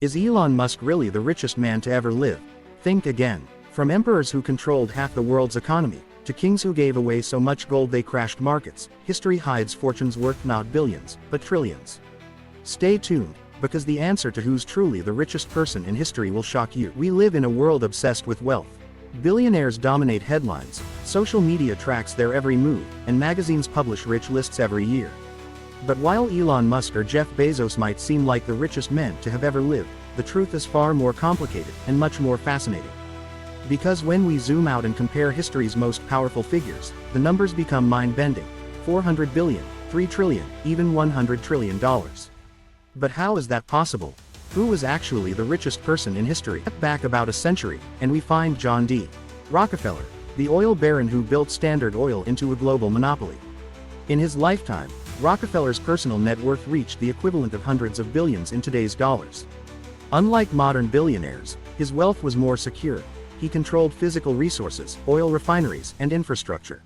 Is Elon Musk really the richest man to ever live? Think again. From emperors who controlled half the world's economy, to kings who gave away so much gold they crashed markets, history hides fortunes worth not billions, but trillions. Stay tuned, because the answer to who's truly the richest person in history will shock you. We live in a world obsessed with wealth. Billionaires dominate headlines, social media tracks their every move, and magazines publish rich lists every year. But while Elon Musk or Jeff Bezos might seem like the richest men to have ever lived, the truth is far more complicated and much more fascinating. Because when we zoom out and compare history's most powerful figures, the numbers become mind-bending. 400 billion, 3 trillion, even $100 trillion. But how is that possible? Who was actually the richest person in history? Back about a century, and we find John D. Rockefeller, the oil baron who built Standard Oil into a global monopoly. In his lifetime, Rockefeller's personal net worth reached the equivalent of hundreds of billions in today's dollars. Unlike modern billionaires, his wealth was more secure. He controlled physical resources, oil refineries, and infrastructure.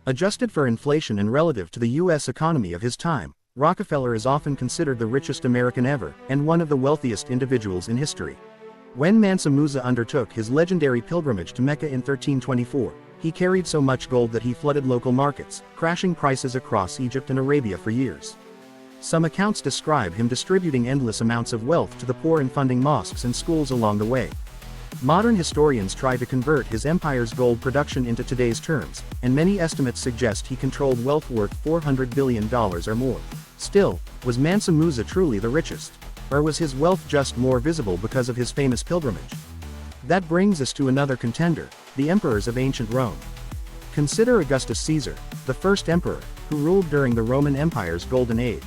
Adjusted for inflation and relative to the U.S. economy of his time, Rockefeller is often considered the richest American ever, and one of the wealthiest individuals in history. When Mansa Musa undertook his legendary pilgrimage to Mecca in 1324, he carried so much gold that he flooded local markets, crashing prices across Egypt and Arabia for years. Some accounts describe him distributing endless amounts of wealth to the poor and funding mosques and schools along the way. Modern historians try to convert his empire's gold production into today's terms, and many estimates suggest he controlled wealth worth $400 billion or more. Still, was Mansa Musa truly the richest? Or was his wealth just more visible because of his famous pilgrimage? That brings us to another contender, the emperors of ancient Rome. Consider Augustus Caesar, the first emperor, who ruled during the Roman Empire's golden age.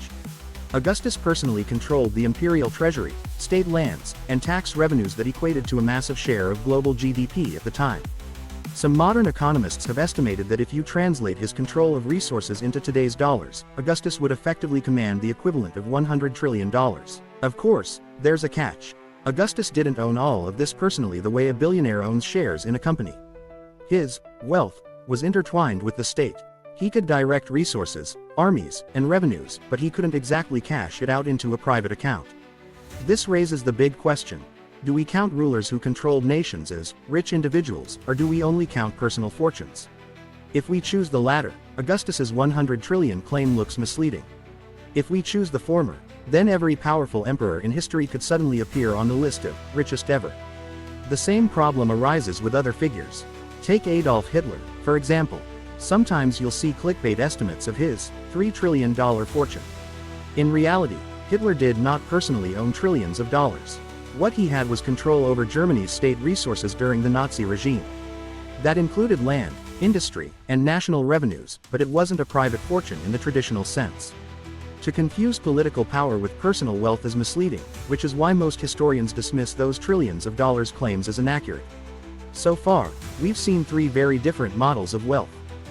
Augustus personally controlled the imperial treasury, state lands, and tax revenues that equated to a massive share of global GDP at the time. Some modern economists have estimated that if you translate his control of resources into today's dollars, Augustus would effectively command the equivalent of $100 trillion. Of course, there's a catch. Augustus didn't own all of this personally the way a billionaire owns shares in a company. His wealth was intertwined with the state. He could direct resources, armies, and revenues, but he couldn't exactly cash it out into a private account. This raises the big question: do we count rulers who controlled nations as rich individuals, or do we only count personal fortunes? If we choose the latter, Augustus's 100 trillion claim looks misleading. If we choose the former, then every powerful emperor in history could suddenly appear on the list of richest ever. The same problem arises with other figures. Take Adolf Hitler, for example. Sometimes you'll see clickbait estimates of his $3 trillion fortune. In reality, Hitler did not personally own trillions of dollars. What he had was control over Germany's state resources during the Nazi regime. That included land, industry, and national revenues, but it wasn't a private fortune in the traditional sense. To confuse political power with personal wealth is misleading, which is why most historians dismiss those trillions of dollars claims as inaccurate. So far, we've seen three very different models of wealth.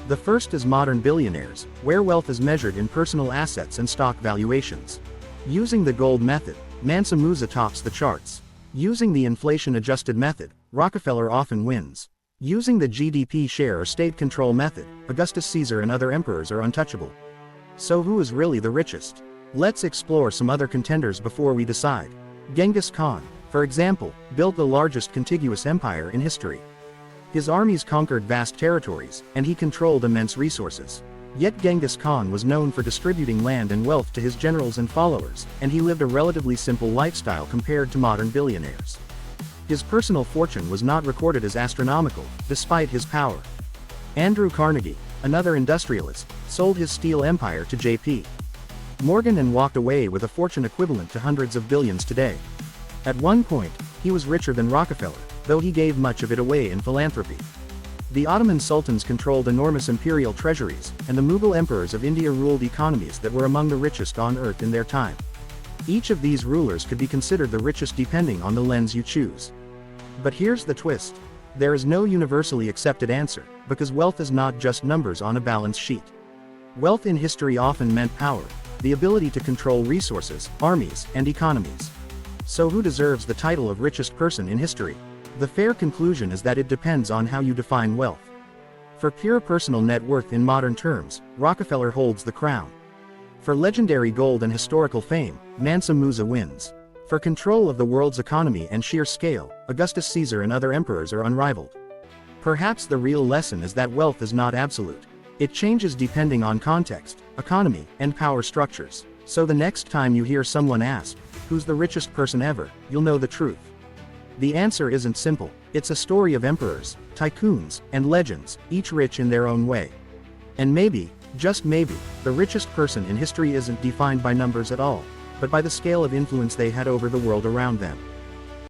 The first is modern billionaires, where wealth is measured in personal assets and stock valuations. Using the gold method, Mansa Musa tops the charts. Using the inflation-adjusted method, Rockefeller often wins. Using the GDP share or state control method, Augustus Caesar and other emperors are untouchable. So who is really the richest? Let's explore some other contenders before we decide. Genghis Khan, for example, built the largest contiguous empire in history. His armies conquered vast territories, and he controlled immense resources. Yet Genghis Khan was known for distributing land and wealth to his generals and followers, and he lived a relatively simple lifestyle compared to modern billionaires. His personal fortune was not recorded as astronomical, despite his power. Andrew Carnegie, another industrialist, sold his steel empire to J.P. Morgan and walked away with a fortune equivalent to hundreds of billions today. At one point, he was richer than Rockefeller, though he gave much of it away in philanthropy. The Ottoman sultans controlled enormous imperial treasuries, and the Mughal emperors of India ruled economies that were among the richest on earth in their time. Each of these rulers could be considered the richest depending on the lens you choose. But here's the twist. There is no universally accepted answer, because wealth is not just numbers on a balance sheet. Wealth in history often meant power, the ability to control resources, armies, and economies. So who deserves the title of richest person in history? The fair conclusion is that it depends on how you define wealth. For pure personal net worth in modern terms, Rockefeller holds the crown. For legendary gold and historical fame, Mansa Musa wins. For control of the world's economy and sheer scale, Augustus Caesar and other emperors are unrivaled. Perhaps the real lesson is that wealth is not absolute. It changes depending on context, economy, and power structures. So the next time you hear someone ask, "Who's the richest person ever?" you'll know the truth. The answer isn't simple. It's a story of emperors, tycoons, and legends, each rich in their own way. And maybe, just maybe, the richest person in history isn't defined by numbers at all, but by the scale of influence they had over the world around them.